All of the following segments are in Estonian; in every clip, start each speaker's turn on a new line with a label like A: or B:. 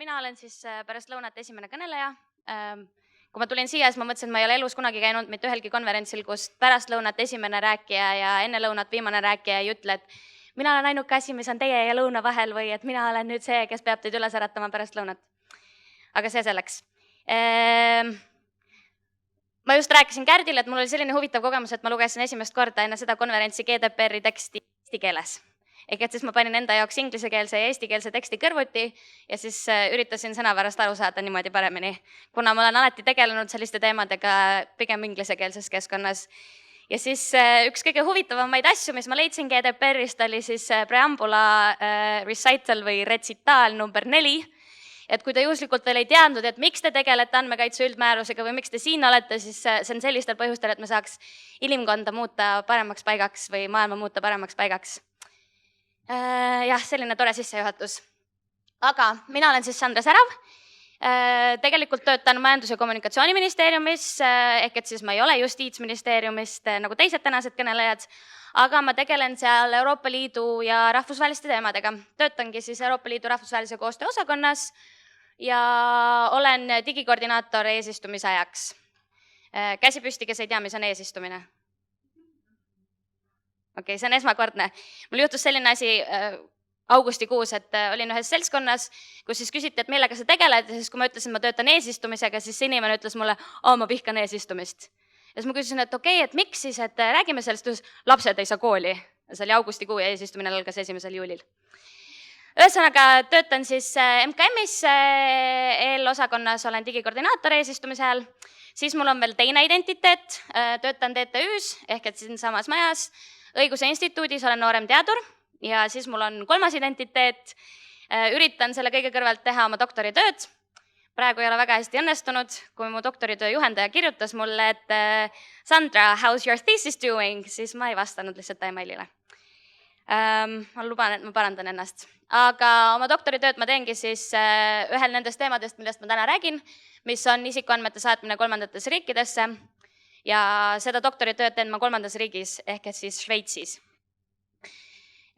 A: Mina olen siis pärast lõunat esimene kõneleja. Kui ma tulin siia, siis ma mõtlesin, et ma ei ole elus kunagi käinud mitte ühelgi konverentsil, kus pärast lõunat esimene rääkija ja enne lõunat viimane rääkija ei ütle, et mina olen ainuke asi, mis on teie ja lõuna vahel või et mina olen nüüd see, kes peab teid üles äratama pärast lõunat. Aga see selleks. Ma just rääkisin Kärdile, et mul oli selline huvitav kogemus, et ma lugesin esimest korda enne seda konverentsi GDPR-i teksti eesti keeles. Ehk et siis ma panin enda jaoks inglisekeelse ja eestikeelse teksti kõrvuti ja siis üritasin sõnavärast aru saada niimoodi paremini, kuna ma olen alati tegelenud selliste teemadega pigem inglisekeelses keskkonnas. Ja siis üks kõige huvitavamaid asju, mis ma leidsin GDPR-ist, oli siis preambula recital või retsitaal number 4. Et kui te juhuslikult veel ei teadnud, et miks te tegelete andmekaitse üldmäärusega või miks te siin olete, siis see on sellistel põhjustel, et me saaks inimkonda muuta paremaks paigaks või maailma muuta paremaks paigaks. Jah, selline tore sissejuhatus. Aga mina olen siis Sandra Särav. Tegelikult töötan Majandus- ja Kommunikatsiooniministeeriumis, ehk et siis ma ei ole Justiitsministeeriumist nagu teised tänased kõnelejad, aga ma tegelen seal Euroopa Liidu ja rahvusvaheliste teemadega. Töötangi siis Euroopa Liidu rahvusvahelise koostöö osakonnas ja olen digikoordinaator eesistumise ajaks. Käsi püsti, kes ei tea, mis on eesistumine? Okei, see on esmakordne. Mul juhtus selline asi augustikuus, et olin ühes seltskonnas, kus siis küsiti, et millega sa tegeled, ja siis kui ma ütlesin, ma töötan eesistumisega, siis see inimene ütles mulle, ma vihkan eesistumist. Ja siis ma küsisin, et okei, et miks siis, et räägime sellest, lapsed ei saa kooli. See oli augustikuu ja eesistumine algas 1. juulil. Ühesõnaga, töötan siis MKM-is eelosakonnas, olen digikoordinaator eesistumise ajal. Siis mul on veel teine identiteet, töötan DTÜ-s ehk et siin samas majas. Õiguse instituudis olen noorem teadur ja siis mul on kolmas identiteet. Üritan selle kõige kõrvalt teha oma doktoritööd. Praegu ei ole väga hästi õnnestunud, kui mu doktoritöö juhendaja kirjutas mulle, et Sandra, how's your thesis doing? Siis ma ei vastanud lihtsalt emailile. Ma luban, et ma parandan ennast. Aga oma doktoritööd ma teengi siis ühel nendest teemadest, millest ma täna räägin, mis on isikuandmete saatmine kolmandates riikidesse. Ja seda doktoritööd teen ma kolmandas riigis, ehk et siis Šveitsis.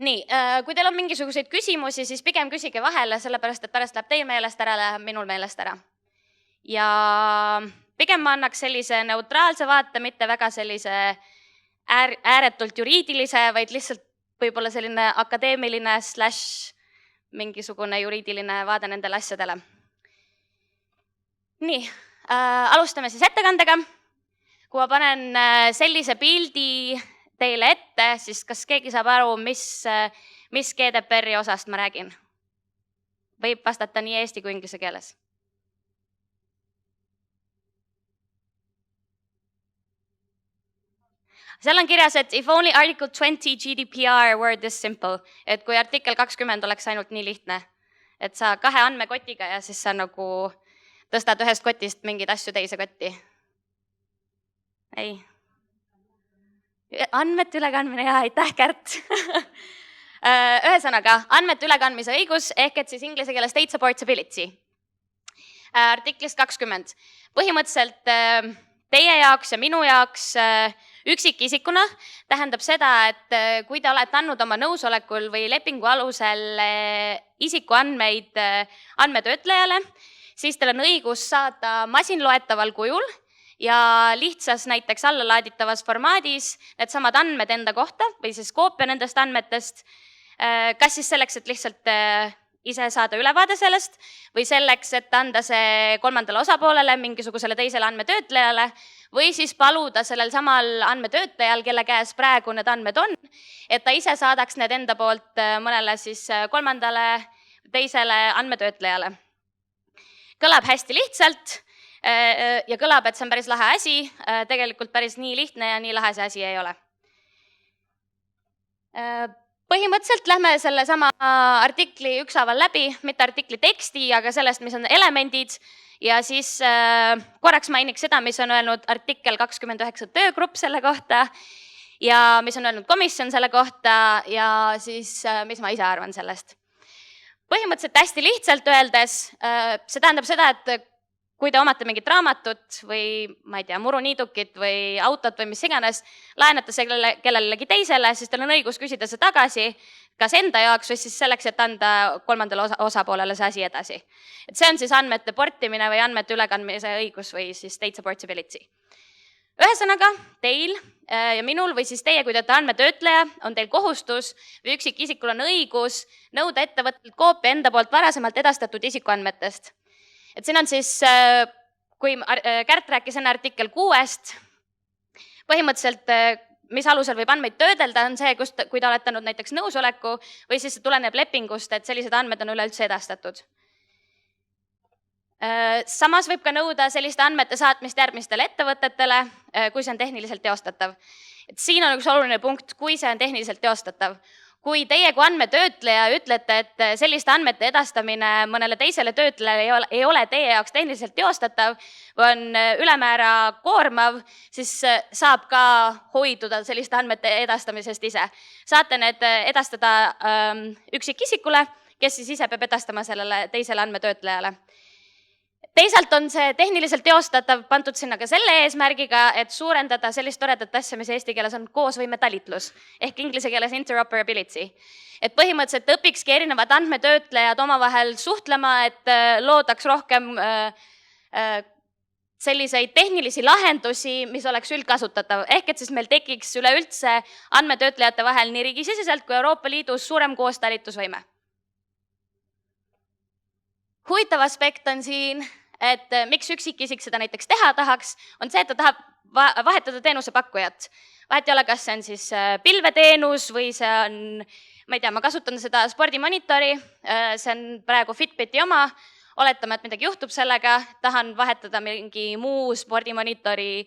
A: Nii, kui teil on mingisuguseid küsimusi, siis pigem küsige vahele, sellepärast et pärast läheb teie meelest ära, läheb minul meelest ära. Ja pigem ma annaks sellise neutraalse vaate, mitte väga sellise ääretult juriidilise, vaid lihtsalt võib-olla selline akadeemiline / mingisugune juriidiline vaade nendele asjadele. Nii, alustame siis ettekandega. Kui ma panen sellise pildi teile ette, siis kas keegi saab aru, mis GDPR-i osast ma räägin? Võib vastata nii eesti kui inglise keeles. Seal on kirjas, et if only article 20 GDPR were this simple, et kui artikkel 20 oleks ainult nii lihtne, et sa 2 andmekotiga ja siis sa nagu tõstad ühest kotist mingeid asju teise kotti. Ei. Andmete ülekandmine, jah, aitäh, Kärt. Ühesõnaga, andmete ülekandmise õigus, ehk et siis inglise keeles state supportability. Artiklist 20. Põhimõtteliselt teie jaoks ja minu jaoks üksikisikuna tähendab seda, et kui te olete andnud oma nõusolekul või lepingu alusel isikuandmeid andmetöötlejale, siis teil on õigus saada masinloetaval kujul ja lihtsas näiteks allalaaditavas formaadis need samad andmed enda kohta või siis koopia nendest andmetest, kas siis selleks, et lihtsalt ise saada ülevaade sellest või selleks, et anda see kolmandale osapoolele, mingisugusele teisele andmetöötlejale või siis paluda sellel samal andmetöötlejal, kelle käes praegu need andmed on, et ta ise saadaks need enda poolt mõnele siis kolmandale teisele andmetöötlejale. Kõlab hästi lihtsalt ja kõlab, et see on päris lahe asi, tegelikult päris nii lihtne ja nii lahe see asi ei ole. Põhimõtteliselt lähme selle sama artikli ükshaaval läbi, mitte artikli teksti, aga sellest, mis on elemendid ja siis korraks mainiks seda, mis on öelnud artikkel 29 töögrupp selle kohta ja mis on öelnud komisjon selle kohta ja siis mis ma ise arvan sellest. Põhimõtteliselt hästi lihtsalt öeldes, see tähendab seda, et kui te omate mingit raamatut või ma ei tea, muruniidukit või autot või mis iganes, laenate selle kellelegi teisele, siis teil on õigus küsida see tagasi, kas enda jaoks või siis selleks, et anda kolmandale osapoolele see asi edasi. Et see on siis andmete portimine või andmete ülekandmise õigus või siis data portability. Ühesõnaga, teil ja minul või siis teie, kui te olete andmetöötleja, on teil kohustus või üksikisikul on õigus nõuda ettevõttelt koopia enda poolt varasemalt edastatud isikuandmetest. Et siin on siis, kui Kärt rääkis enne artikkel 6, põhimõtteliselt, mis alusel võib andmeid töödelda, on see, kui te olete andnud näiteks nõusoleku või siis see tuleneb lepingust, et sellised andmed on üleüldse edastatud. Samas võib ka nõuda selliste andmete saatmist järgmistele ettevõtetele, kui see on tehniliselt teostatav. Et siin on üks oluline punkt, kui see on tehniliselt teostatav. Kui teie kui andmetöötleja ütlete, et selliste andmete edastamine mõnele teisele töötlejale ei ole teie jaoks tehniliselt teostatav või on ülemäära koormav, siis saab ka hoiduda selliste andmete edastamisest ise. Saate need edastada üksikisikule, kes siis ise peab edastama sellele teisele andmetöötlejale. Teisalt on see tehniliselt teostatav pandud sinna ka selle eesmärgiga, et suurendada sellist toredat asja, mis eesti keeles on koosvõimetalitlus, ehk inglise keeles interoperability. Et põhimõtteliselt õpikski erinevad andmetöötlejad omavahel suhtlema, et loodaks rohkem selliseid tehnilisi lahendusi, mis oleks üldkasutatav. Ehk et siis meil tekiks üleüldse andmetöötlejate vahel nii riigisiseselt kui Euroopa Liidus suurem koostalitusvõime. Huvitav aspekt on siin, et miks üksikisik seda näiteks teha tahaks, on see, et ta tahab vahetada teenusepakkujat. Vahet ei ole, kas see on siis pilveteenus või see on, ma ei tea, ma kasutan seda spordimonitori, see on praegu Fitbiti oma, oletame, et midagi juhtub sellega, tahan vahetada mingi muu spordimonitori,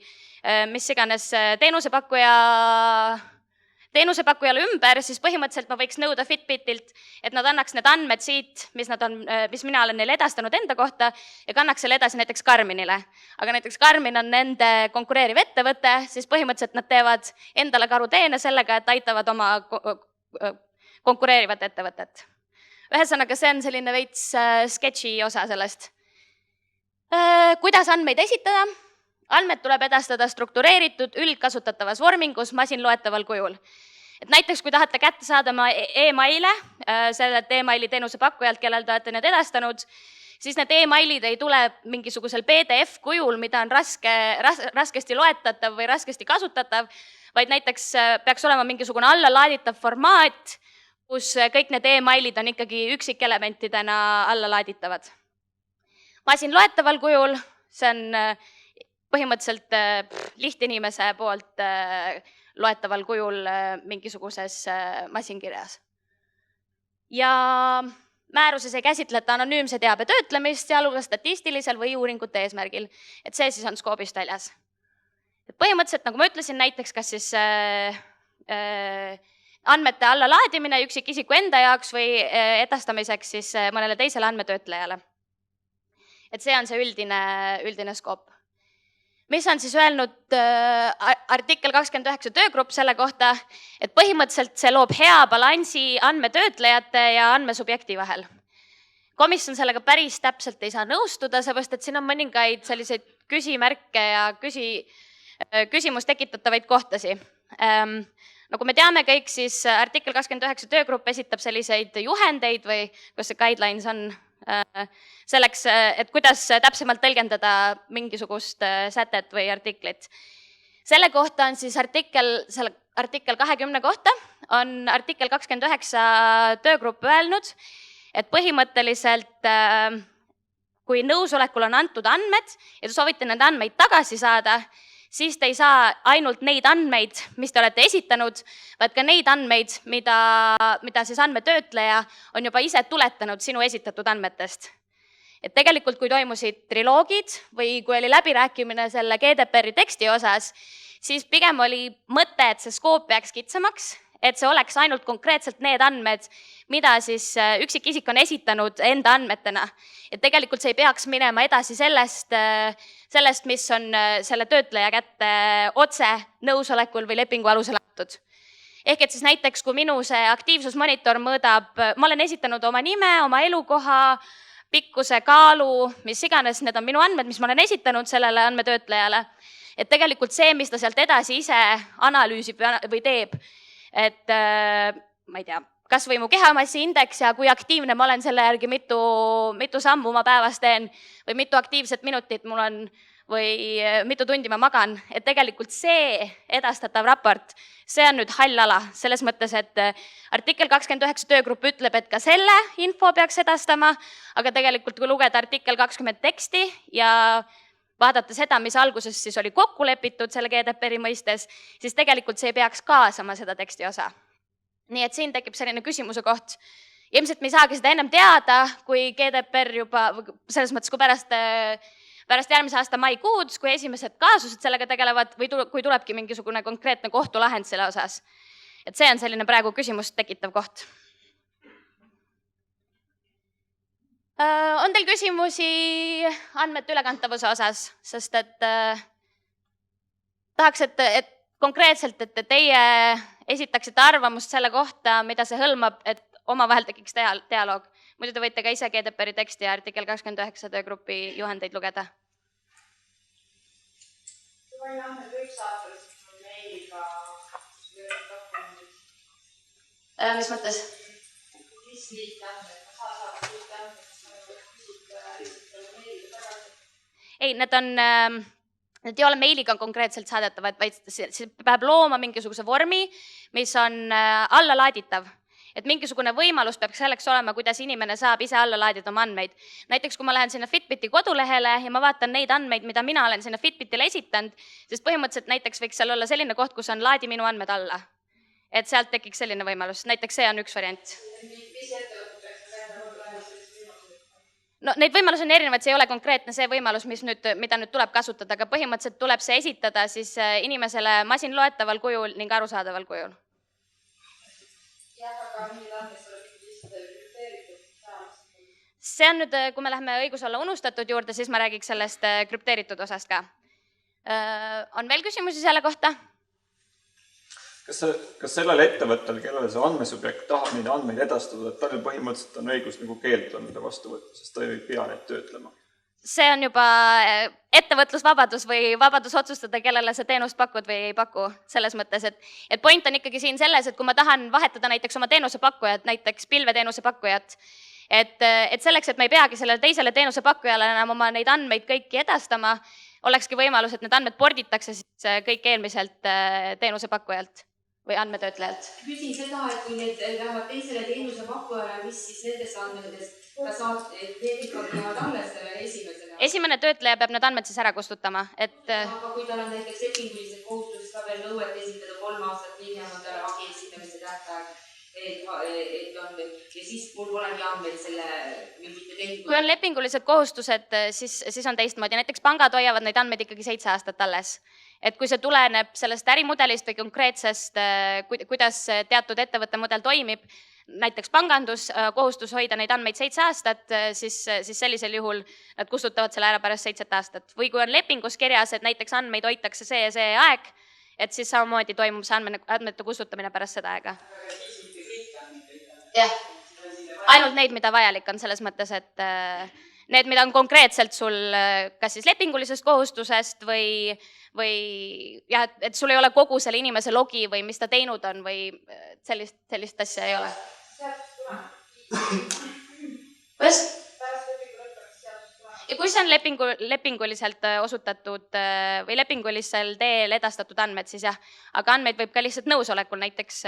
A: mis iganes teenusepakkujale ümber, siis põhimõtteliselt ma võiks nõuda Fitbitilt, et nad annaks need andmed siit, mis mina olen neile edastanud enda kohta ja kannaks selle edasi näiteks Garminile. Aga näiteks Garmin on nende konkureeriv ettevõte, siis põhimõtteliselt nad teevad endale karuteene sellega, et aitavad oma konkureerivat ettevõtet. Ühesõnaga, see on selline veits sketši osa sellest. Kuidas andmeid esitada? Andmed tuleb edastada struktureeritud, üldkasutatavas vormingus, masinloetaval kujul. Et näiteks, kui tahate kätte saada oma e-maile, sellelt e-maili teenusepakkujalt, kellel te olete need edastanud, siis need e-mailid ei tule mingisugusel PDF-kujul, mida on raskesti loetatav või raskesti kasutatav, vaid näiteks peaks olema mingisugune allalaaditav formaat, kus kõik need e-mailid on ikkagi üksikelementidena allalaaditavad. Masinloetaval kujul, see on põhimõtteliselt lihtinimese poolt loetaval kujul mingisuguses masinkirjas. Ja määruses ei käsitleta anonüümse teabe töötlemist, sealhulgas statistilisel või uuringute eesmärgil. Et see siis on skoobist väljas. Põhimõtteliselt, nagu ma ütlesin, näiteks kas siis andmete allalaadimine üksikisiku enda jaoks või edastamiseks siis mõnele teisele andmetöötlejale. Et see on see üldine skoop. Mis on siis öelnud artikkel 29 töögrupp selle kohta, et põhimõtteliselt see loob hea balansi andmetöötlejate ja andmesubjekti vahel. Komisjon sellega päris täpselt ei saa nõustuda, seepärast et siin on mõningaid selliseid küsimärke ja küsimus tekitatavaid kohtasi. Nagu me teame kõik, siis artikkel 29 töögrupp esitab selliseid juhendeid või kus see guidelines on selleks, et kuidas täpsemalt tõlgendada mingisugust sätet või artiklit. Selle kohta on siis artikkel 20 kohta on artikkel 29 töögrupp öelnud, et põhimõtteliselt kui nõusolekul on antud andmed ja te soovite need andmeid tagasi saada, siis te ei saa ainult neid andmeid, mis te olete esitanud, vaid ka neid andmeid, mida siis andmetöötleja on juba ise tuletanud sinu esitatud andmetest. Et tegelikult, kui toimusid triloogid või kui oli läbirääkimine selle GDPR-i teksti osas, siis pigem oli mõte, et see skoop jääks kitsamaks, et see oleks ainult konkreetselt need andmed, mida siis üksikisik on esitanud enda andmetena. Et tegelikult see ei peaks minema edasi sellest, mis on selle töötleja kätte otse nõusolekul või lepingu alusel antud. Ehk et siis näiteks, kui minu see aktiivsusmonitor mõõdab, ma olen esitanud oma nime, oma elukoha, pikkuse, kaalu, mis iganes, need on minu andmed, mis ma olen esitanud sellele andmetöötlejale. Et tegelikult see, mis ta sealt edasi ise analüüsib või teeb, et ma ei tea, kas või mu kehamassi indeks ja kui aktiivne ma olen selle järgi, mitu sammu ma päevas teen või mitu aktiivset minutit mul on või mitu tundi ma magan, et tegelikult see edastatav raport, see on nüüd hall ala, selles mõttes, et artikkel 29 töögrupp ütleb, et ka selle info peaks edastama, aga tegelikult kui lugeda artikkel 20 teksti ja vaadata seda, mis alguses siis oli kokku lepitud selle GDPR-i mõistes, siis tegelikult see ei peaks kaasama seda teksti osa. Nii et siin tekib selline küsimuse koht. Ilmselt me ei saagi seda ennem teada, kui GDPR juba, selles mõttes, kui pärast järgmise aasta maikuud, kui esimesed kaasused sellega tegelevad või kui tulebki mingisugune konkreetne kohtulahend selle osas. Et see on selline praegu küsimust tekitav koht. On teil küsimusi andmete ülekantavuse osas, sest et tahaks, et konkreetselt, et teie esitaksite arvamust selle kohta, mida see hõlmab, et omavahel tekiks dialoog. Muidu te võite ka ise GDPR-i teksti ja artikkel 29 töögrupi juhendeid lugeda.
B: Ma ei andnud üks saata meiliga dokumendid.
A: Mis mõttes?
B: Mis liit andmed? Ma saada liit andmed, lihtsalt meiliga tagasi.
A: Ei, need ei ole meiliga konkreetselt saadetavad, vaid see peab looma mingisuguse vormi, mis on alla laaditav. Et mingisugune võimalus peab selleks olema, kuidas inimene saab ise alla laadida oma andmeid. Näiteks, kui ma lähen sinna Fitbiti kodulehele ja ma vaatan neid andmeid, mida mina olen sinna Fitbitile esitanud, sest põhimõtteliselt näiteks võiks seal olla selline koht, kus on laadi minu andmed alla. Et sealt tekiks selline võimalus. Näiteks see on üks variant. No, neid võimalus on erinevad, see ei ole konkreetne see võimalus, mida nüüd tuleb kasutada, aga põhimõtteliselt tuleb see esitada siis inimesele masinloetaval kujul ning arusaadaval kujul. See on nüüd, kui me läheme õigusalla unustatud juurde, siis ma räägiks sellest krüpteeritud osast ka. On veel küsimusi selle kohta?
C: Kas sellel ettevõttel, kellele see andmesubjekt tahab neid andmeid edastada, et tal põhimõtteliselt on õigus nagu keelduda nende vastu võtta, sest ta ei pea neid töötlema?
A: See on juba ettevõtlusvabadus või vabadus otsustada, kellele sa teenust pakud või ei paku. Selles mõttes, et point on ikkagi siin selles, et kui ma tahan vahetada näiteks oma teenusepakkujat, näiteks pilveteenuse pakkujat, et selleks, et ma ei peagi sellele teisele teenusepakkujale enam oma neid andmeid kõiki edastama, olekski võimalus, et need andmed porditakse siis kõik eelmiselt teenusepakkujalt või andmetöötlejalt.
B: Küsin seda, et kui need lähevad teisele teenusepakkujale, mis siis nendest andmetest ta saab, et need ikkagi jäävad alles selle esimesele?
A: Esimene töötleja peab need andmed siis ära kustutama.
B: Aga kui tal on näiteks lepingulised kohustused ka veel nõuet esitada 3 aastat hiljemalt hagi esitamise tähtaeg, et on, ja siis mul polegi andmeid selle mitte tehingu.
A: Kui on lepingulised kohustused, siis on teistmoodi. Näiteks pangad hoiavad neid andmeid ikkagi 7 aastat alles. Et kui see tuleneb sellest ärimudelist või konkreetsest, kuidas teatud ettevõtte mudel toimib, näiteks pangandus, kohustus hoida neid andmeid 7 aastat, siis sellisel juhul nad kustutavad selle ära pärast 7 aastat. Või kui on lepingus kirjas, et näiteks andmeid hoitakse see ja see aeg, et siis samamoodi toimub see andmete kustutamine pärast seda aega. Jah, ainult neid, mida vajalik on selles mõttes, et need, mida on konkreetselt sul kas siis lepingulisest kohustusest või jah, et sul ei ole kogu selle inimese logi või mis ta teinud on või sellist asja ei ole. Ja kui see on lepinguliselt osutatud või lepingulisel teel edastatud andmed, siis jah, aga andmeid võib ka lihtsalt nõusolekul, näiteks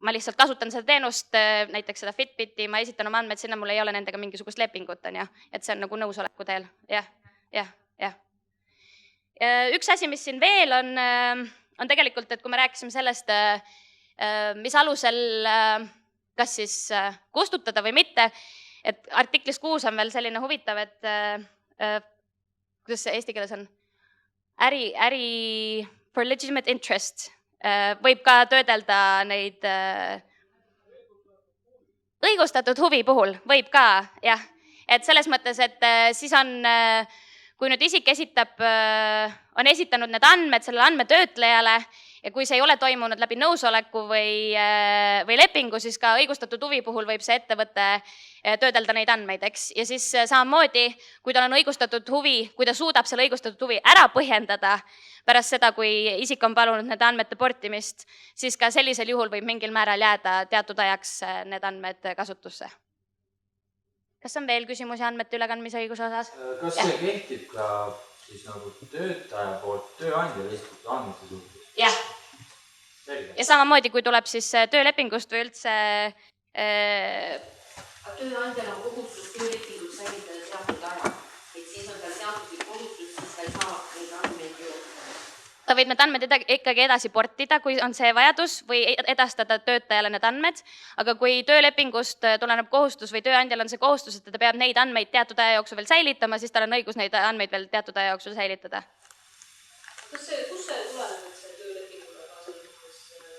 A: ma lihtsalt kasutan seda teenust, näiteks seda Fitbiti, ma esitan oma andmed sinna, mul ei ole nendega mingisugust lepingut, on jah, et see on nagu nõusoleku teel, jah. Üks asi, mis siin veel on tegelikult, et kui me rääkisime sellest, mis alusel kas siis kustutada või mitte, et artiklis 6 on veel selline huvitav, et kuidas see eesti keeles on, äri for legitimate interest, võib ka töödelda neid õigustatud huvi puhul, võib ka, jah. Et selles mõttes, et siis on, kui nüüd isik on esitanud need andmed sellele andmetöötlejale ja kui see ei ole toimunud läbi nõusoleku või lepingu, siis ka õigustatud huvi puhul võib see ettevõte töödelda neid andmeid, eks. Ja siis samamoodi, kui tal on õigustatud huvi, kui ta suudab selle õigustatud huvi ära põhjendada pärast seda, kui isik on palunud nende andmete portimist, siis ka sellisel juhul võib mingil määral jääda teatud ajaks need andmed kasutusse. Kas on veel küsimusi andmete ülekandmise õiguse osas?
D: Kas see kehtib ka siis nagu töötaja poolt tööandjale esitatud andmete suhtes?
A: Jah. Ja samamoodi, kui tuleb siis töölepingust või üldse...
B: Tööandjal on kohustus töölepingut säilitada teatud aja, et siis on tal seaduslik kohustus, siis ta ei saa neid andmeid ju.
A: Ta võib need andmed ikkagi edasi portida, kui on see vajadus, või edastada töötajale need andmed, aga kui töölepingust tuleneb kohustus või tööandjal on see kohustus, et ta peab neid andmeid teatud aja jooksul veel säilitama, siis tal on õigus neid andmeid veel teatud aja jooksul säilitada.
E: Kus see tuleneb, et see töölepingule ka selles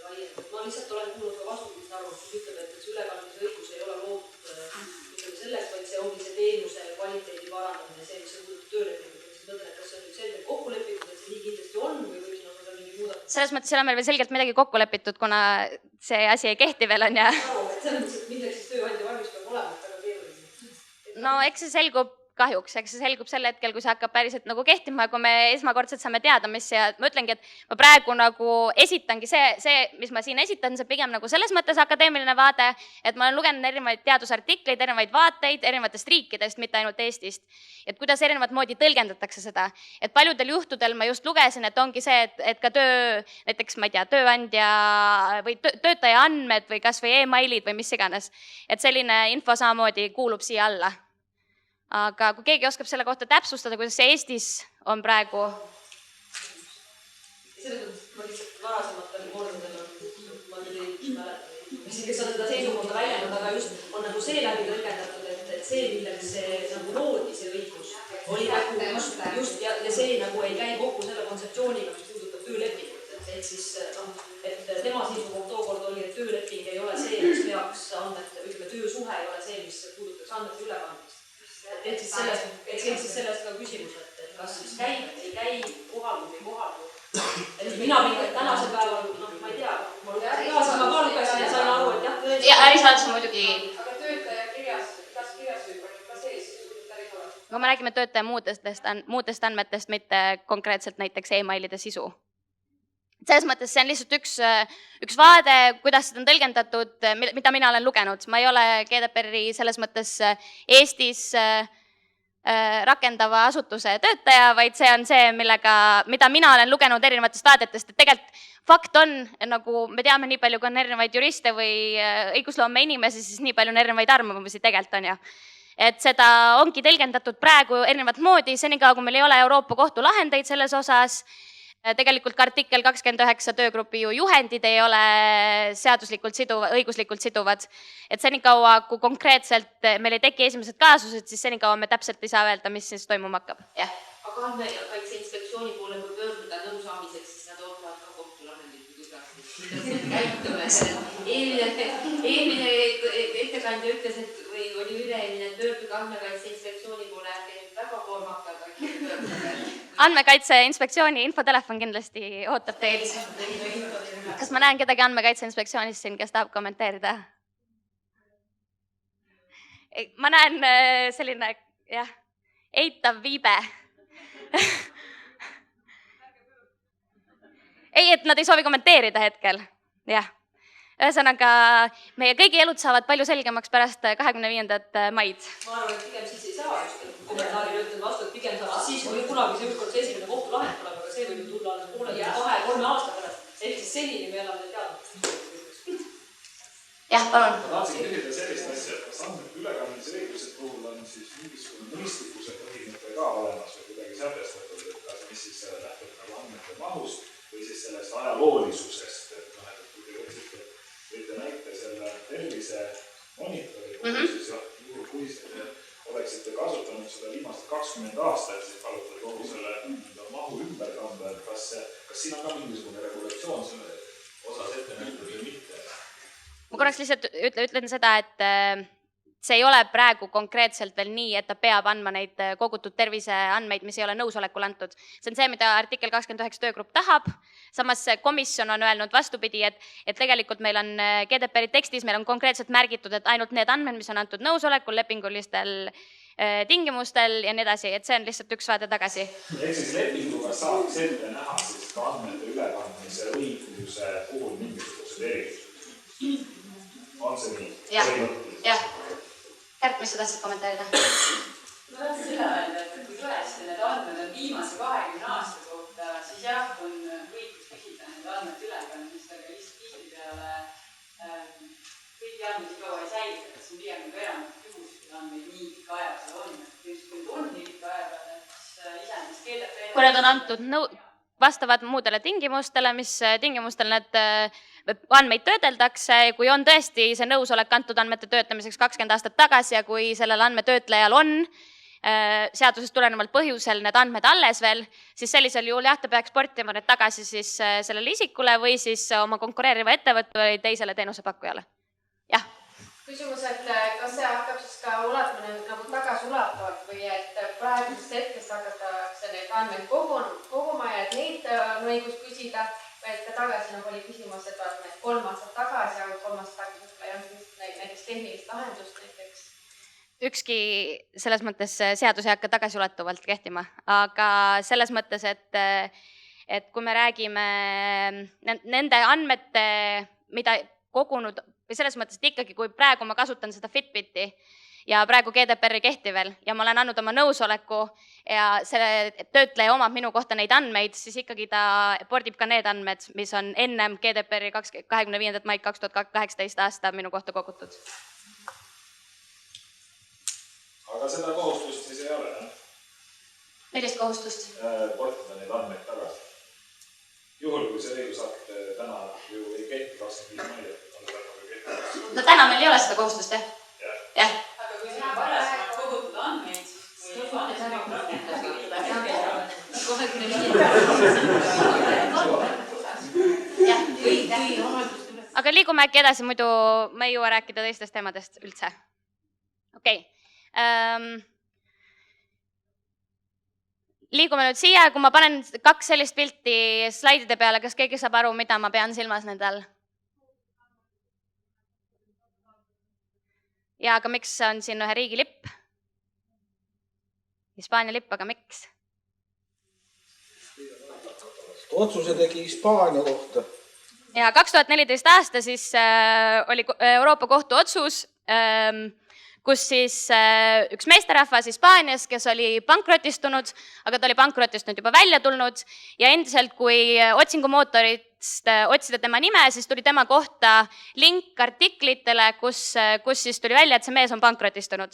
E: laiendab? Ma lihtsalt olen kuulnud ka vastupidist arvamust, mis ütleb, et see ülekandmise õigus ei ole loodud selleks, vaid see ongi see teenuse kvaliteedi parandamine, see, mis on puudutab töölepingut. Siis mõtlen, et kas see on nüüd selge kokku lepitud, et see nii kindlasti on või võib siin olla mingi muudatus?
A: Selles mõttes ei ole meil veel selgelt midagi kokku lepitud, kuna see asi ei kehti veel, on ja...
E: Selles mõttes, et milleks siis tööandja valmis peab olema, et väga keeruline.
A: No eks see selgub kahjuks, eks see selgub sel hetkel, kui see hakkab päriselt nagu kehtima, kui me esmakordselt saame teada, mis ja ma ütlengi, et ma praegu nagu esitangi see, mis ma siin esitan, see pigem nagu selles mõttes akadeemiline vaade, et ma olen lugenud erinevaid teadusartikleid, erinevaid vaateid erinevatest riikidest, mitte ainult Eestist, et kuidas erinevat moodi tõlgendatakse seda, et paljudel juhtudel ma just lugesin, et ongi see, et ka näiteks ma ei tea, tööandja või töötaja andmed või kas või e-mailid või mis iganes, et selline info samamoodi kuulub siia alla. Aga kui keegi oskab selle kohta täpsustada, kuidas see Eestis on praegu?
E: Selles mõttes, ma lihtsalt varasematel kordadel ma ei mäleta, kes on seda seisukohta väljendanud, aga just on nagu see läbi tõlgendatud, et see, milleks see nagu loodi, see õigus, oli nagu just ja see nagu ei käi kokku selle kontseptsiooniga, mis puudutab töölepingut, et siis et tema seisukoht tookord oli, et tööleping ei ole see, mis peaks andmete, ütleme, töösuhe ei ole see, mis puudutaks andmete ülekandmist. Et siis sellest ka küsimus, et kas siis käib, ei käi, kohaldub, ei kohaldu. Et mina tänasel päeval, ma ei tea, ma ka lugesin ja sain aru, et jah,
A: ja ärisaladus muidugi.
E: aga töötaja kirjas, kas kirjas võib ka see, siis ärisaladus?
A: Kui me räägime töötaja muudest andmetest, mitte konkreetselt näiteks e-mailide sisu. Selles mõttes see on lihtsalt üks vaade, kuidas seda on tõlgendatud, mida mina olen lugenud. Ma ei ole GDPR-i selles mõttes Eestis rakendava asutuse töötaja, vaid see on see, mida mina olen lugenud erinevatest vaadetest. Et tegelikult fakt on, nagu me teame nii palju, kui on erinevaid juriste või õigusloome inimesi, siis nii palju on erinevaid arvamusi tegelikult on ju. Et seda ongi tõlgendatud praegu erinevat moodi, senikaua kui meil ei ole Euroopa kohtu lahendeid selles osas. Tegelikult ka artikkel 29 töögrupi juhendid ei ole õiguslikult siduvad. Et senikaua, kui konkreetselt meil ei teki esimesed kaasused, siis senikaua me täpselt ei saa öelda, mis siis toimuma hakkab. Yeah.
B: Aga andmekaitse inspektsiooni poole kui pöörduda nõusaamiseks, siis nad ootavad ka kohtulahendit, kuidas eelmine ettekandja ütles, et või oli üleeelmine, et pöörduge andmekaitse inspektsiooni poole, ärge nüüd väga koormata, aga pöörduge.
A: Andmekaitse inspektsiooni infotelefon kindlasti ootab teid. Kas ma näen kedagi andmekaitse inspektsioonist siin, kes tahab kommenteerida? Ma näen selline, jah, eitav viibe. Ei, et nad ei soovi kommenteerida hetkel, jah. Ühesõnaga, meie kõigi elud saavad palju selgemaks pärast 25. maid.
E: Ma arvan, et pigem siis ei saa just, et kommentaarile ütlen vastu, et pigem saab siis, kui kunagi see ükskord see esimene kohtulahend tuleb, aga see võib ju tulla alles poole 2-3 aasta pärast. Ehk siis senini me elame teadnud.
A: Jah, palun.
F: Ma tahtsin küsida sellist asja, et kas andmete ülekandmise õigused puhul on siis mingisugune mõistlikkuse põhimõte ka olemas või kuidagi sätestatud, et kas mis siis lähtub nagu andmete mahust või siis sellest ajaloolisusest, et võite näite selle tervise monitori, siis juhul kui oleksite kasutanud seda viimast 20 aastat, siis palutada kogu selle mahu ümber kanda, et kas siin on ka mingisugune regulatsioon selle osas ette näitud või mitte?
A: Ma korraks lihtsalt ütlen seda, et see ei ole praegu konkreetselt veel nii, et ta peab andma neid kogutud terviseandmeid, mis ei ole nõusolekul antud. See on see, mida artikkel 29 töögrupp tahab. Samas komisjon on öelnud vastupidi, et tegelikult meil on GDPR-i tekstis, meil on konkreetselt märgitud, et ainult need andmed, mis on antud nõusolekul, lepingulistel tingimustel ja nii edasi, et see on lihtsalt üks vaade tagasi.
F: Ehk siis lepinguga saaks ette näha siis ka andmete ülekandmise õiguse puhul mingisugused erisused. On see nii?
A: Jah. Kärt, mis sa tahtsid kommenteerida?
G: Ma tahtsin seda öelda, et kui tõesti need andmed on viimase 20 aasta kohta, siis jah, on õigus küsida need andmed ülekandmist, aga lihtsalt tihtipeale kõiki andmeid nii kaua ei säilita, et see on pigem nagu eramatu juhus, kui andmeid nii pikka aega seal on. Kui on nii pikka aega, siis iseenesest GDPR...
A: Kui need on antud vastavad muudele tingimustele, mis tingimustel need andmeid töödeldakse, kui on tõesti see nõusolek antud andmete töötlemiseks 20 aastat tagasi ja kui sellel andmetöötlejal on seadusest tulenevalt põhjusel need andmed alles veel, siis sellisel juhul jah, ta peaks portima need tagasi siis sellele isikule või siis oma konkureeriva ettevõtte või teisele teenusepakkujale. Jah.
H: Küsimus, et kas see hakkab siis ka ulatumine nagu tagasi ulatuvalt või et praegusest hetkest hakatakse neid andmeid koguma ja et neid on õigus küsida või et ka tagasi nagu oli küsimus, et 3 aastat tagasi, aga 3 aastat tagasi ei olnud näiteks tehnilist lahendust näiteks.
A: Ükski selles mõttes seadus ei hakka tagasiulatuvalt kehtima, aga selles mõttes, et kui me räägime nende andmete, mida kogunud või selles mõttes, et ikkagi kui praegu ma kasutan seda Fitbiti ja praegu GDPR-i kehti veel ja ma olen andnud oma nõusoleku ja selle töötleja omab minu kohta neid andmeid, siis ikkagi ta pordib ka need andmed, mis on ennem GDPR-i 25. maid 2018 aasta minu kohta kogutud.
F: Aga seda kohustust siis ei ole, jah?
A: Millist kohustust?
F: Portida neid andmeid tagasi. Juhul, kui see õigusakt täna ju ei kehti 25 mail,
A: no täna meil ei ole seda kohustust, jah?
G: Aga kui see on varasemalt kogutud andmeid, siis
A: aga liigume äkki edasi, muidu ma ei jõua rääkida teistest teemadest üldse. Okei. Liigume nüüd siia, kui ma panen 2 sellist pilti slaidide peale, kas keegi saab aru, mida ma pean silmas nende all? Ja aga miks on siin ühe riigi lipp? Hispaania lipp, aga miks?
I: Otsuse tegi Hispaania kohta.
A: Ja 2014 aasta siis oli Euroopa Kohtu otsus, kus siis üks meesterahvas Hispaanias, kes oli pankrotistunud, aga ta oli pankrotistunud juba välja tulnud ja endiselt, kui otsingumootorist otsida tema nime, siis tuli tema kohta link artiklitele, kus siis tuli välja, et see mees on pankrotistunud.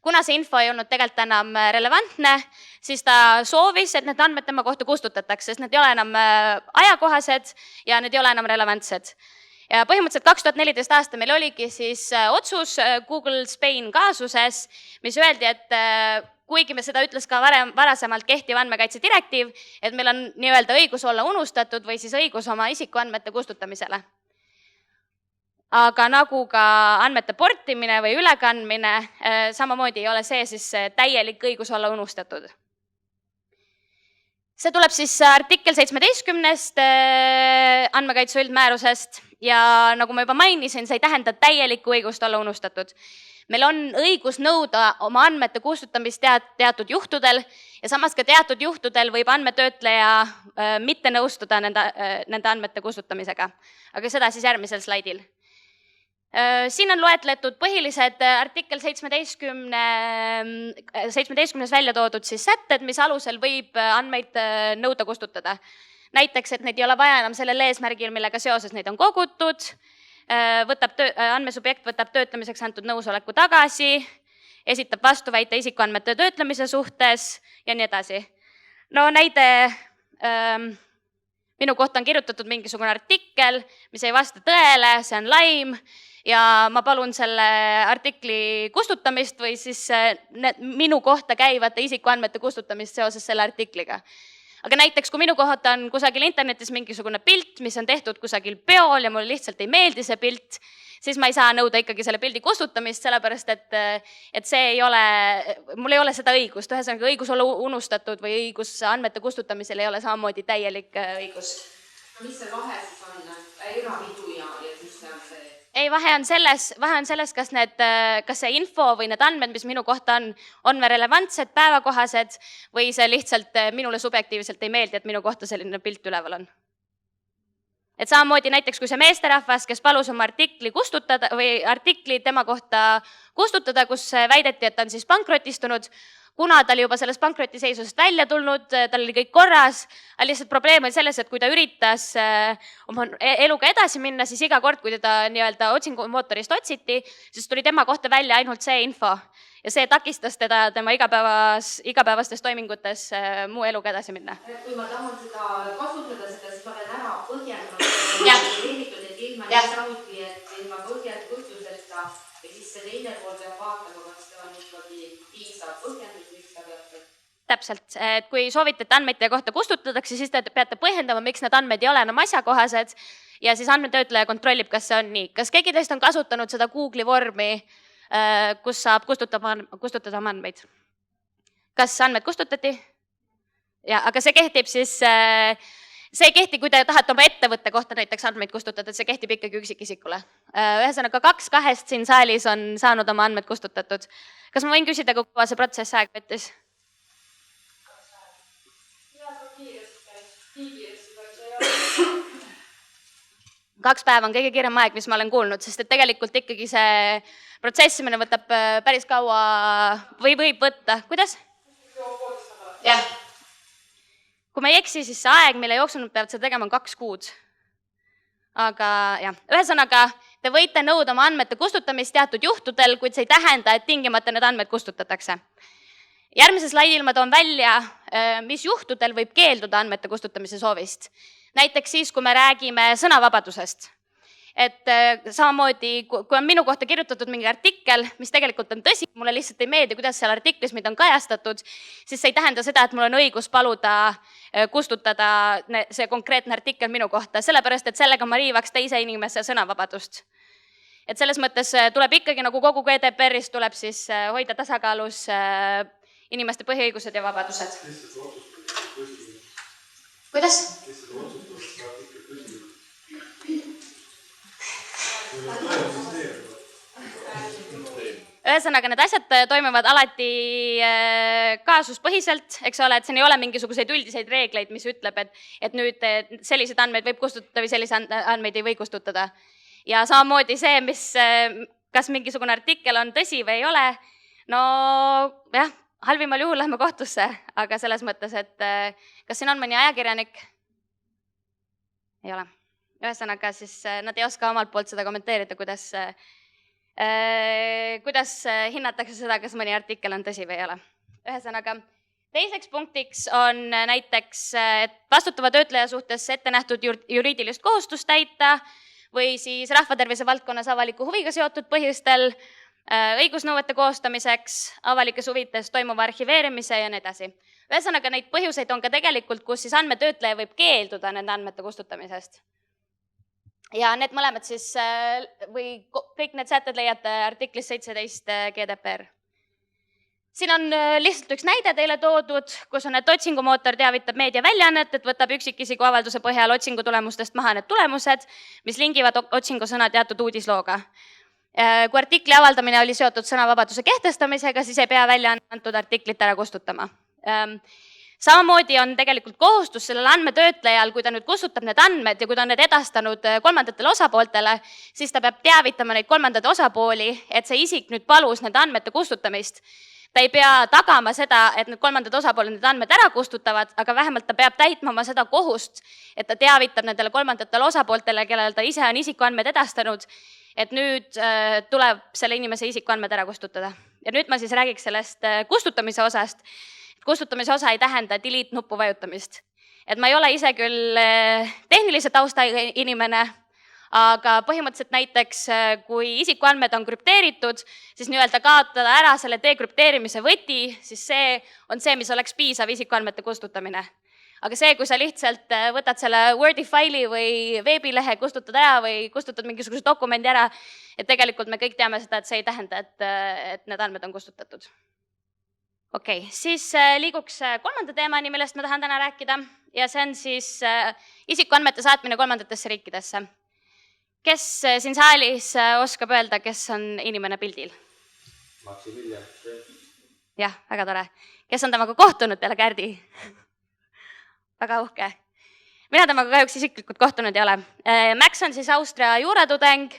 A: Kuna see info ei olnud tegelikult enam relevantne, siis ta soovis, et need andmed tema kohta kustutatakse, sest need ei ole enam ajakohased ja need ei ole enam relevantsed. Ja põhimõtteliselt 2014 aasta meil oligi siis otsus Google Spain kaasuses, mis öeldi, et kuigi me seda ütles ka varasemalt kehtiv andmekaitse direktiiv, et meil on nii-öelda õigus olla unustatud või siis õigus oma isikuandmete kustutamisele. Aga nagu ka andmete portimine või ülekandmine, samamoodi ei ole see siis täielik õigus olla unustatud. See tuleb siis artikkel 17 andmekaitse üldmäärusest ja nagu ma juba mainisin, see ei tähenda täielikku õigust olla unustatud. Meil on õigus nõuda oma andmete kustutamist teatud juhtudel ja samas ka teatud juhtudel võib andmetöötleja mitte nõustuda nende andmete kustutamisega. Aga seda siis järgmisel slaidil. Siin on loetletud põhilised artikkel 17 välja toodud siis sätted, mis alusel võib andmeid nõuda kustutada. Näiteks, et neid ei ole vaja enam sellel eesmärgil, millega seoses neid on kogutud, andmesubjekt võtab töötlemiseks antud nõusoleku tagasi, esitab vastuväite isikuandmete töötlemise suhtes ja nii edasi. No näide, minu kohta on kirjutatud mingisugune artikkel, mis ei vasta tõele, see on laim ja ma palun selle artikli kustutamist või siis minu kohta käivate isikuandmete kustutamist seoses selle artikliga. Aga näiteks, kui minu kohta on kusagil internetis mingisugune pilt, mis on tehtud kusagil peol ja mulle lihtsalt ei meeldi see pilt siis ma ei saa nõuda ikkagi selle pildi kustutamist, sellepärast et see ei ole, mul ei ole seda õigust, ühesõnaga õigus olla unustatud või õigus andmete kustutamisel ei ole samamoodi täielik õigus.
B: No mis see vahe siis on, erapidu ja siis see?
A: Ei, vahe on selles, kas see info või need andmed, mis minu kohta on veel relevantsed, päevakohased või see lihtsalt minule subjektiivselt ei meeldi, et minu kohta selline pilt üleval on. Et samamoodi näiteks, kui see meesterahvas, kes palus oma artikli kustutada või artikli tema kohta kustutada, kus väideti, et ta on siis pankrotistunud, kuna ta oli juba sellest pankrotiseisusest välja tulnud, tal oli kõik korras, lihtsalt probleem oli selles, et kui ta üritas oma eluga edasi minna, siis iga kord, kui teda nii-öelda otsingumootorist otsiti, siis tuli tema kohta välja ainult see info ja see takistas teda tema igapäevastes toimingutes muu eluga edasi minna.
B: Kui ma tahan seda kasutada, siis ma pean ära põhjendama, et ilma niisauti, et ilma põhjuseta ja siis see teine pool peab vaatama, kas ta on ikkagi piisav põhjendus, miks ta peab.
A: Täpselt, et kui soovite, et andmeid teie kohta kustutatakse, siis te peate põhjendama, miks need andmed ei ole enam asjakohased ja siis andmetöötleja kontrollib, kas see on nii. Kas keegi teist on kasutanud seda Google'i vormi, kus saab kustutada oma andmeid? Kas andmed kustutati? Ja, aga see kehtib siis, see ei kehti, kui te tahate oma ettevõtte kohta näiteks andmeid kustutada, et see kehtib ikkagi üksikisikule. Ühesõnaga 2 siin saalis on saanud oma andmed kustutatud. Kas ma võin küsida, kui kaua see protsess aeg võttis? 2 päeva on kõige kiirem aeg, mis ma olen kuulnud, sest et tegelikult ikkagi see protsessimine võtab päris kaua või võib võtta. Kuidas? Jah. Kui ma ei eksi, siis see aeg, mille jooksul nad peavad seda tegema, on 2 kuud. Aga jah, ühesõnaga, te võite nõuda oma andmete kustutamist teatud juhtudel, kuid see ei tähenda, et tingimata need andmed kustutatakse. Järgmise slaidil ma toon välja, mis juhtudel võib keelduda andmete kustutamise soovist. Näiteks siis, kui me räägime sõnavabadusest. Et samamoodi, kui on minu kohta kirjutatud mingi artikkel, mis tegelikult on tõsi, mulle lihtsalt ei meeldi, kuidas seal artiklis mind on kajastatud, siis see ei tähenda seda, et mul on õigus paluda kustutada see konkreetne artikkel minu kohta, sellepärast et sellega ma riivaks teise inimese sõnavabadust. Et selles mõttes tuleb ikkagi nagu kogu GDPR-is tuleb siis hoida tasakaalus inimeste põhiõigused ja vabadused. Kuidas? Ühesõnaga, need asjad toimuvad alati kaasuspõhiselt, eks ole, et siin ei ole mingisuguseid üldiseid reegleid, mis ütleb, et nüüd sellised andmeid võib kustutada või selliseid andmeid ei või kustutada. Ja samamoodi see, kas mingisugune artikkel on tõsi või ei ole, no jah, halvimal juhul lähme kohtusse, aga selles mõttes, et kas siin on mõni ajakirjanik? Ei ole. Ühesõnaga, siis nad ei oska omalt poolt seda kommenteerida, kuidas hinnatakse seda, kas mõni artikkel on tõsi või ei ole. Ühesõnaga, teiseks punktiks on näiteks vastutava töötleja suhtes ette nähtud juriidilist kohustust täita või siis rahvatervise valdkonnas avaliku huviga seotud põhjustel, õigusnõuete koostamiseks, avalikes huvides toimuva arhiveerimise ja nii edasi. Ühesõnaga, neid põhjuseid on ka tegelikult, kus siis andmetöötleja võib keelduda nende andmete kustutamisest. Ja need mõlemad siis, või kõik need sätted leiate artiklis 17 GDPR. Siin on lihtsalt üks näide teile toodud, kus on, et otsingumootor teavitab meediaväljaannet, et võtab üksikisiku avalduse põhjal otsingutulemustest maha need tulemused, mis lingivad otsingusõna teatud uudislooga. Kui artikli avaldamine oli seotud sõnavabaduse kehtestamisega, siis ei pea välja antud artiklit ära kustutama. Samamoodi on tegelikult kohustus sellel andmetöötlejal, kui ta nüüd kustutab need andmed ja kui ta on need edastanud kolmandatele osapooltele, siis ta peab teavitama neid kolmandaid osapooli, et see isik nüüd palus nende andmete kustutamist. Ta ei pea tagama seda, et need kolmandad osapooled need andmed ära kustutavad, aga vähemalt ta peab täitma oma seda kohust, et ta teavitab nendele kolmandatele osapooltele, kellel ta ise on isikuandmed edastanud, et nüüd tuleb selle inimese isikuandmed ära kustutada. Ja nüüd ma siis räägiks sellest kustutamise osast. Kustutamise osa ei tähenda delete nuppu vajutamist. Et ma ei ole ise küll tehnilise tausta inimene, aga põhimõtteliselt näiteks, kui isikuandmed on krüpteeritud, siis nii-öelda kaotada ära selle dekrüpteerimise võti, siis see on see, mis oleks piisav isikuandmete kustutamine. Aga see, kui sa lihtsalt võtad selle Wordi faili või veebilehe, kustutad ära või kustutad mingisuguse dokumendi ära, et tegelikult me kõik teame seda, et see ei tähenda, et need andmed on kustutatud. Okei, siis liiguks kolmanda teemani, millest ma tahan täna rääkida ja see on siis isikuandmete saatmine kolmandatesse riikidesse. Kes siin saalis oskab öelda, kes on inimene pildil?
D: Maximilian.
A: Jah, väga tore. Kes on temaga kohtunud peale Kärdi? Väga uhke. Mina temaga kahjuks isiklikult kohtunud ei ole. Max on siis Austria juuratudeng,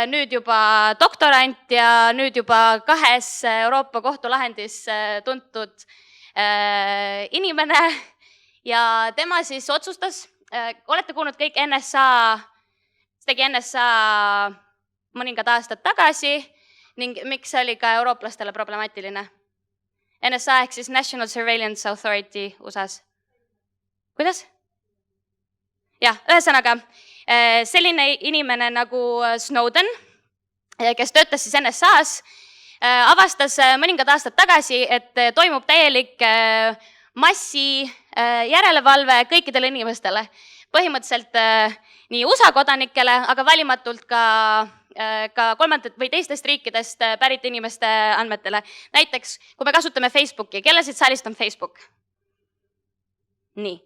A: nüüd juba doktorant ja nüüd juba 2 Euroopa kohtulahendis tuntud inimene ja tema siis otsustas, olete kuulnud kõik tegi NSA mõningad aastad tagasi ning miks oli ka eurooplastele problemaatiline. NSA ehk siis National Surveillance Authority USA-s. Kuidas? Jah, ühesõnaga, selline inimene nagu Snowden, kes töötas siis NSA-s, avastas mõningad aastad tagasi, et toimub täielik massi järelevalve kõikidele inimestele. Põhimõtteliselt nii USA kodanikele, aga valimatult ka kolmandat või teistest riikidest pärit inimeste andmetele. Näiteks, kui me kasutame Facebooki, kelle siit saalist on Facebook? Nii.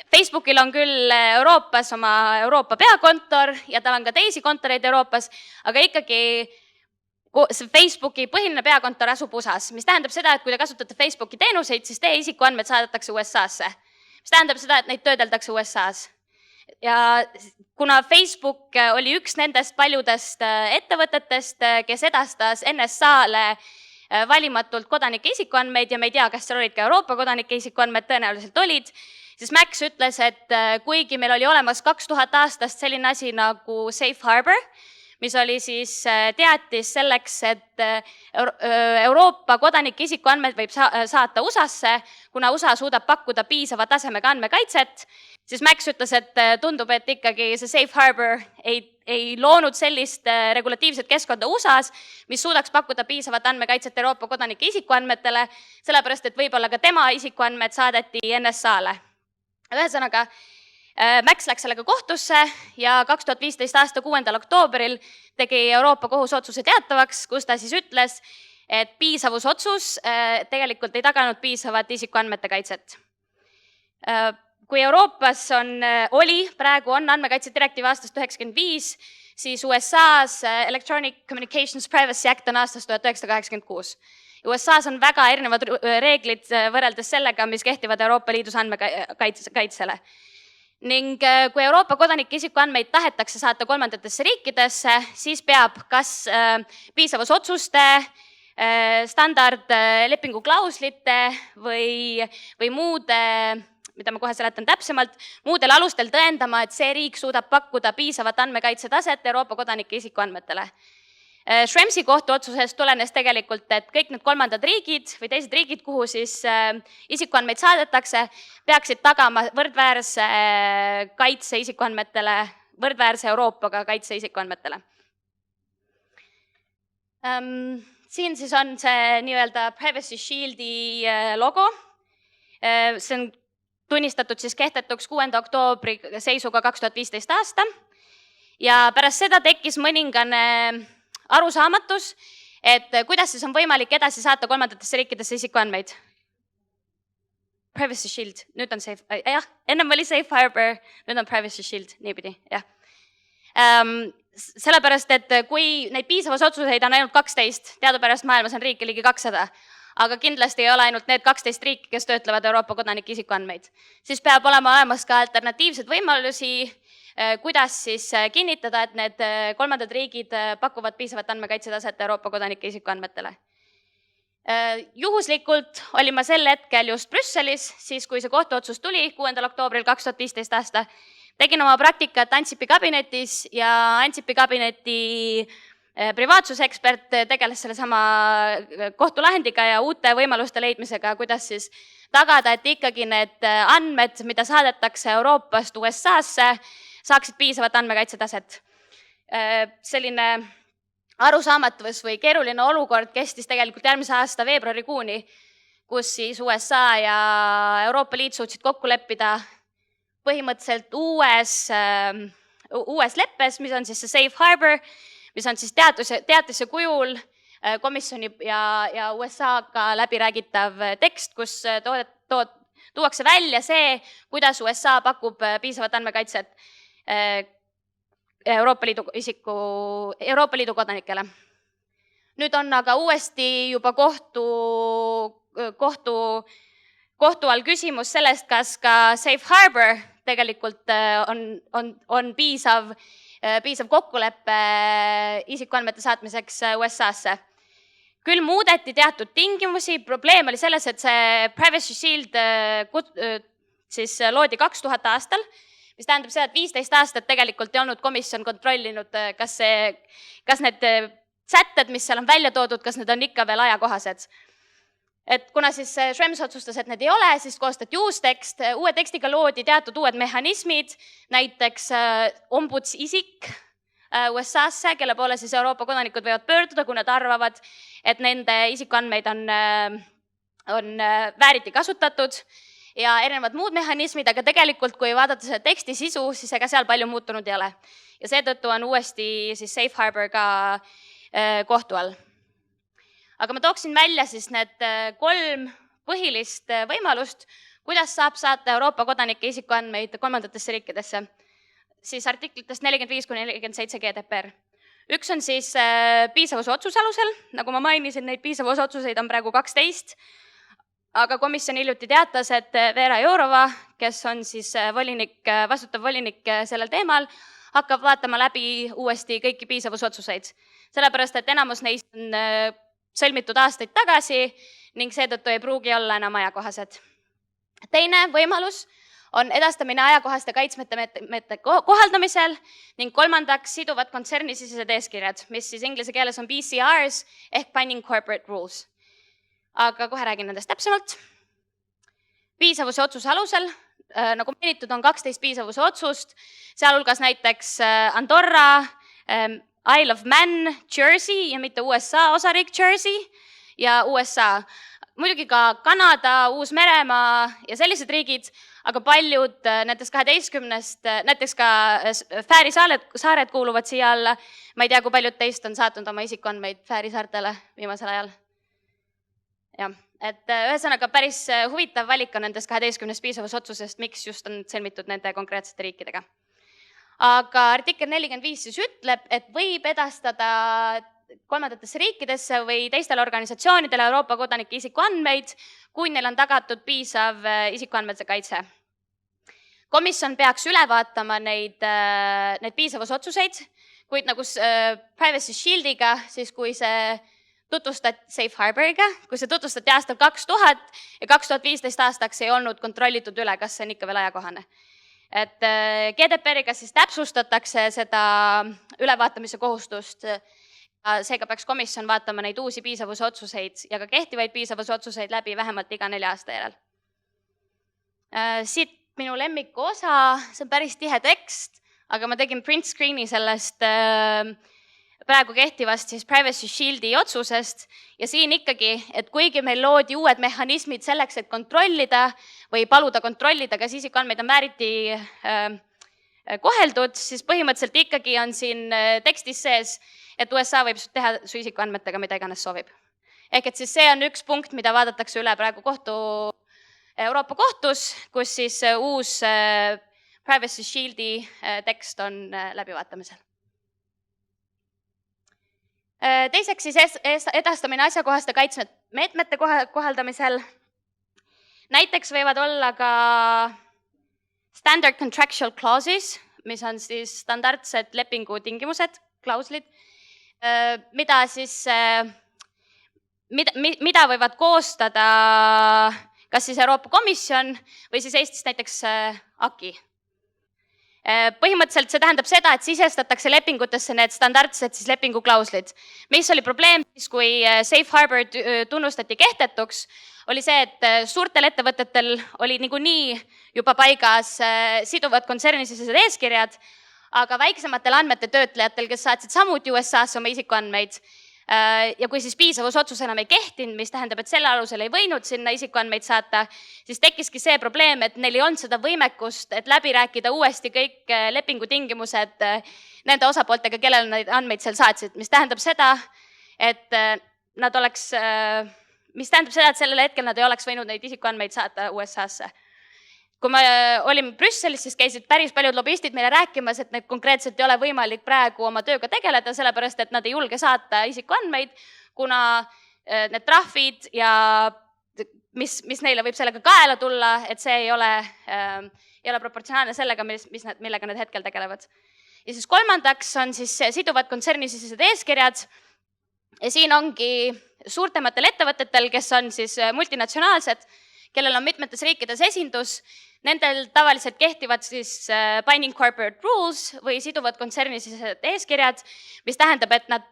A: Facebookil on küll Euroopas oma Euroopa peakontor ja tal on ka teisi kontoreid Euroopas, aga ikkagi Facebooki põhiline peakontor asub USA-s, mis tähendab seda, et kui te kasutate Facebooki teenuseid, siis teie isikuandmed saadetakse USA-sse. Mis tähendab seda, et neid töödeldakse USA-s. Ja kuna Facebook oli üks nendest paljudest ettevõtetest, kes edastas NSA-le valimatult kodanike isikuandmeid ja me ei tea, kas seal olid ka Euroopa kodanike isikuandmed, tõenäoliselt olid, siis Max ütles, et kuigi meil oli olemas 2000 aastast selline asi nagu Safe Harbor, mis oli siis teatis selleks, et Euroopa kodanike isikuandmed võib saata USA-sse, kuna USA suudab pakkuda piisava tasemega andmekaitset, siis Max ütles, et tundub, et ikkagi see Safe Harbor ei loonud sellist regulatiivset keskkonda USA-s, mis suudaks pakkuda piisavat andmekaitset Euroopa kodanike isikuandmetele, sellepärast, et võib-olla ka tema isikuandmed saadeti NSA-le. Ühesõnaga, Max läks sellega kohtusse ja 2015 aasta 6. oktoobril tegi Euroopa kohus otsuse teatavaks, kus ta siis ütles, et piisavusotsus tegelikult ei taganud piisavat isikuandmete kaitset. Kui Euroopas praegu on andmekaitse direktiiv aastast 1995, siis USA-s Electronic Communications Privacy Act on aastast 1986. USA-s on väga erinevad reeglid võrreldes sellega, mis kehtivad Euroopa Liidus andmekaitsele. Ning kui Euroopa kodanike isikuandmeid tahetakse saata kolmandatesse riikidesse, siis peab kas piisavusotsuste, standardlepingu klauslite või muude, mida ma kohe seletan täpsemalt, muudel alustel tõendama, et see riik suudab pakkuda piisavat andmekaitse taset Euroopa kodanike isikuandmetele. Schrems'i kohtuotsusest tulenes tegelikult, et kõik need kolmandad riigid või teised riigid, kuhu siis isikuandmeid saadetakse, peaksid tagama võrdväärse kaitse isikuandmetele, võrdväärse Euroopaga kaitse isikuandmetele. Siin siis on see nii-öelda Privacy Shieldi logo. See on tunnistatud siis kehtetuks 6. oktoobri seisuga 2015 aasta ja pärast seda tekkis mõningane arusaamatus, et kuidas siis on võimalik edasi saata kolmandatesse riikidesse isikuandmeid. Privacy Shield, nüüd on Safe, jah, ennem oli Safe Harbor, nüüd on Privacy Shield, niipidi, jah. Sellepärast, et kui neid piisavusotsuseid on ainult 12, teadupärast maailmas on riike ligi 200, aga kindlasti ei ole ainult need 12 riiki, kes töötlevad Euroopa kodanike isikuandmeid, siis peab olema olemas ka alternatiivsed võimalusi, kuidas siis kinnitada, et need kolmandad riigid pakuvad piisavat andmekaitsetaset Euroopa kodanike isikuandmetele. Juhuslikult olin ma sel hetkel just Brüsselis, siis kui see kohtuotsus tuli 6. oktoobril 2015 aasta, tegin oma praktikat Ansipi kabinetis ja Ansipi kabineti privaatsusekspert tegeles sellesama kohtulahendiga ja uute võimaluste leidmisega, kuidas siis tagada, et ikkagi need andmed, mida saadetakse Euroopast USA-sse, saaksid piisavat andmekaitsetaset. Selline arusaamatus või keeruline olukord kestis tegelikult järgmise aasta veebruarikuuni, kus siis USA ja Euroopa Liit suutsid kokku leppida põhimõtteliselt uues leppes, mis on siis see Safe Harbor, mis on siis teatise kujul komisjoni ja USA-ga läbiräägitav tekst, kus tuuakse välja see, kuidas USA pakub piisavat andmekaitset Euroopa Liidu kodanikele. Nüüd on aga uuesti juba kohtu all küsimus sellest, kas ka Safe Harbor tegelikult on piisav kokkulepe isikuandmete saatmiseks USA-sse. Küll muudeti teatud tingimusi, probleem oli selles, et see Privacy Shield siis loodi 2000 aastal, mis tähendab seda, et 15 aastat tegelikult ei olnud komisjon kontrollinud, kas need sätted, mis seal on välja toodud, kas need on ikka veel ajakohased. Et kuna siis Schrems otsustas, et need ei ole, siis koostati uus tekst, uue tekstiga loodi teatud uued mehhanismid, näiteks ombudsisik USA-sse, kelle poole siis Euroopa kodanikud võivad pöörduda, kui nad arvavad, et nende isikuandmeid on vääriti kasutatud ja erinevad muud mehhanismid, aga tegelikult, kui vaadata selle teksti sisu, siis ega seal palju muutunud ei ole. Ja seetõttu on uuesti siis Safe Harbor ka kohtu all. Aga ma tooksin välja siis need 3 põhilist võimalust, kuidas saab saata Euroopa kodanike isikuandmeid kolmandatesse riikidesse. Siis artiklitest 45-47 GDPR. Üks on siis piisavuse otsuse alusel, nagu ma mainisin, neid piisavuse otsuseid on praegu 12, aga komisjon hiljuti teatas, et Vera Jourova, kes on siis vastutav volinik sellel teemal, hakkab vaatama läbi uuesti kõiki piisavusotsuseid. Sellepärast, et enamus neist on sõlmitud aastaid tagasi ning seetõttu ei pruugi olla enam ajakohased. Teine võimalus on edastamine ajakohaste kaitsmeetmete kohaldamisel ning kolmandaks siduvad kontsernisisesed eeskirjad, mis siis inglise keeles on BCRs ehk Binding Corporate Rules. Aga kohe räägin nendest täpsemalt. Piisavuse otsuse alusel, nagu mainitud, on 12 piisavuse otsust, sealhulgas näiteks Andorra, Isle of Man, Jersey ja mitte USA osariik Jersey ja USA. Muidugi ka Kanada, Uus-Meremaa ja sellised riigid, aga paljud nendest 12-st, näiteks ka Fääri saared kuuluvad siia alla. Ma ei tea, kui paljud teist on saatnud oma isikuandmeid Fääri saartele viimasel ajal. Ja, et ühesõnaga päris huvitav valik on nendest 12 piisavusotsusest, miks just on sõlmitud nende konkreetsete riikidega. Aga artikkel 45 siis ütleb, et võib edastada kolmandatesse riikidesse või teistele organisatsioonidele Euroopa kodanike isikuandmeid, kui neil on tagatud piisav isikuandmete kaitse. Komisjon peaks üle vaatama neid piisavusotsuseid, kuid nagu Privacy Shieldiga, siis kui see tutvustati Safe Harboriga, kui see tutvustati aastal 2000 ja 2015 aastaks ei olnud kontrollitud üle, kas see on ikka veel ajakohane. Et GDPR-iga siis täpsustatakse seda ülevaatamise kohustust. Seega peaks komisjon vaatama neid uusi piisavusotsuseid ja ka kehtivaid piisavusotsuseid läbi vähemalt iga 4 aasta järel. Siit minu lemmiku osa, see on päris tihe tekst, aga ma tegin print screen'i sellest praegu kehtivast siis Privacy Shieldi otsusest ja siin ikkagi, et kuigi meil loodi uued mehhanismid selleks, et kontrollida või paluda kontrollida, kas isikuandmeid on vääriti koheldud, siis põhimõtteliselt ikkagi on siin tekstis sees, et USA võib teha su isikuandmetega, mida iganes soovib. Ehk et siis see on üks punkt, mida vaadatakse üle praegu Euroopa kohtus, kus siis uus Privacy Shieldi tekst on läbivaatamisel. Teiseks siis edastamine asjakohaste kaitsmeetmete kohaldamisel. Näiteks võivad olla ka standard contractual clauses, mis on siis standardsed lepingu tingimused, klauslid, mida võivad koostada kas siis Euroopa Komisjon või siis Eestis näiteks AKI. Põhimõtteliselt see tähendab seda, et sisestatakse lepingutesse need standardsed siis lepinguklauslid. Mis oli probleem siis, kui Safe Harbor tunnustati kehtetuks, oli see, et suurtel ettevõtetel oli niikuinii juba paigas siduvad kontsernisisesed eeskirjad, aga väiksematel andmete töötlejatel, kes saatsid samuti USA-sse oma isikuandmeid, Ja kui siis piisavusotsus enam ei kehtinud, mis tähendab, et selle alusel ei võinud sinna isikuandmeid saata, siis tekkiski see probleem, et neil ei olnud seda võimekust, et läbi rääkida uuesti kõik lepingutingimused nende osapooltega, kellele neid andmeid seal saatsid, mis tähendab seda, et sellel hetkel nad ei oleks võinud neid isikuandmeid saata USA-sse. Kui me olime Brüsselis, siis käisid päris paljud lobistid meile rääkimas, et need konkreetselt ei ole võimalik praegu oma tööga tegeleda, sellepärast et nad ei julge saata isikuandmeid, kuna need trahvid ja mis neile võib sellega kaela tulla, et see ei ole proportsionaalne sellega, millega nad hetkel tegelevad. Ja siis kolmandaks on siis siduvad kontsernisisesed eeskirjad. Ja siin ongi suurtematel ettevõtetel, kes on siis multinatsionaalsed, kellel on mitmetes riikides esindus, nendel tavaliselt kehtivad siis binding corporate rules või siduvad kontsernisisesed eeskirjad, mis tähendab, et nad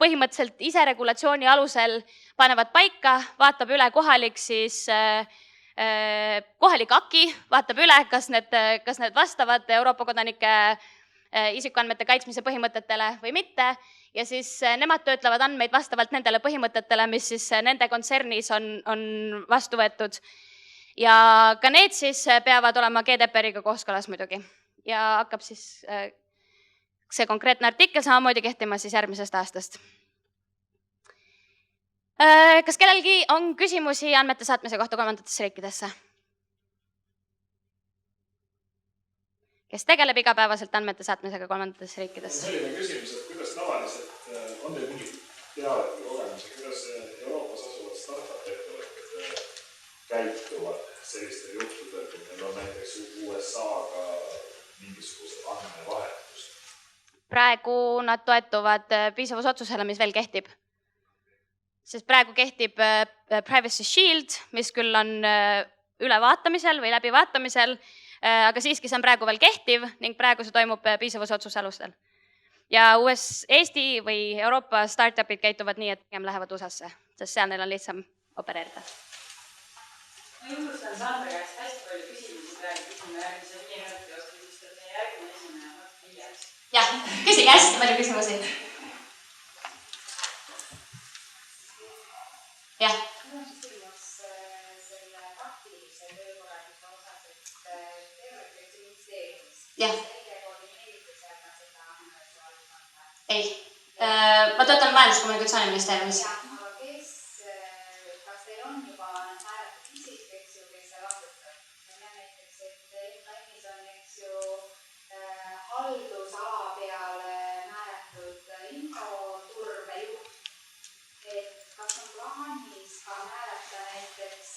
A: põhimõtteliselt ise regulatsiooni alusel panevad paika, vaatab üle kohalik AKI, vaatab üle, kas need vastavad Euroopa kodanike isikuandmete kaitsmise põhimõtetele või mitte. Ja siis nemad töötlevad andmeid vastavalt nendele põhimõtetele, mis siis nende kontsernis on vastu võetud. Ja ka need siis peavad olema GDPR-iga kooskõlas muidugi. Ja hakkab siis see konkreetne artikkel samamoodi kehtima siis järgmisest aastast. Kas kellelgi on küsimusi andmete saatmise kohta kolmandatesse riikidesse? Kes tegeleb igapäevaselt andmete saatmisega kolmandatesse riikidesse?
F: Selline küsimus, et kuidas tavaliselt on teil mingid teavet või kogemusi, kuidas Euroopas asuvad startup-ettevõtted käituvad sellistel juhtudel, kui meil on näiteks USA-ga mingisugused andmevahetused?
A: Praegu nad toetuvad piisavusotsusele, mis veel kehtib. Sest praegu kehtib Privacy Shield, mis küll on ülevaatamisel või läbivaatamisel, aga siiski see on praegu veel kehtiv ning praegu see toimub piisavusotsuse alustel. Ja Eesti või Euroopa startupid käituvad nii, et pigem lähevad USA-sse, sest seal neil on lihtsam opereerida.
G: Ma julgustan Sandra käest hästi palju küsimusi praegu, küsime järgmise 5 minuti jooksul, siis tuleb meie järgmine esimene hiljaks.
A: Jah, küsige hästi palju küsimusi. Jah.
J: Mul on küsimus selle praktilise töökorralduse osas, et teoreetiliselt ministeeriumis.
A: Jah.
J: Teie koordineeritakse aga seda andmete valdkonda.
A: Ei. Ma töötan Majandus-kommunikatsiooniministeeriumis.
J: Jah, aga kas teil on juba määratud isik, eks ju, kes see vastutab? Näiteks, et MKM-is on, eks ju, haldusala peale määratud infoturbejuht. Et kas on plaanis ka määrata näiteks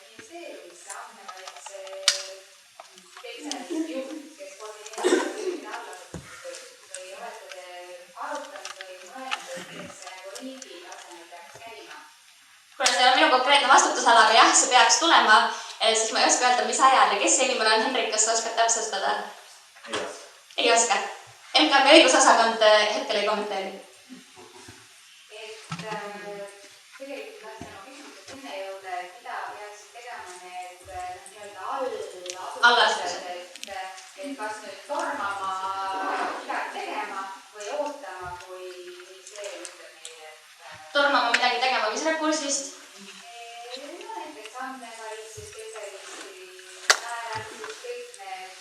J: ministeeriumisse andmekaitse spetsialisti juht, kes koordineerib kõikide allasutuste või olete te arutanud või mõelnud, et see riigi tasemel peaks käima?
A: Kuna see on minu konkreetne vastutusala, aga jah, see peaks tulema, siis ma ei oska öelda, mis ajal ja kes see inimene on. Henrik, kas sa oskad täpsustada? Ei oska. MKM õigusosakond hetkel ei kommenteeri.
J: Tegelikult tahtsin oma küsimused sinna jõuda, et mida peaksid tegema need nii-öelda allasutused, et kas nüüd tormama midagi tegema või ootama, kui ministeerium ütleb meile, et
A: Tormama midagi tegema, mis rakursist?
J: näiteks andmekaitse spetsialisti määratud, kõik need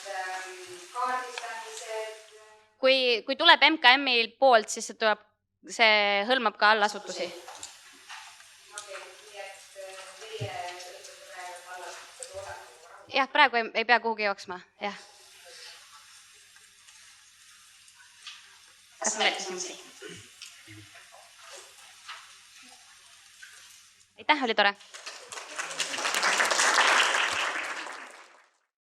J: kaardistamised.
A: Kui tuleb MKM-i poolt, siis see hõlmab ka allasutusi. Jah, praegu ei pea kuhugi jooksma, jah. Kas me rääkisime? Aitäh, oli tore.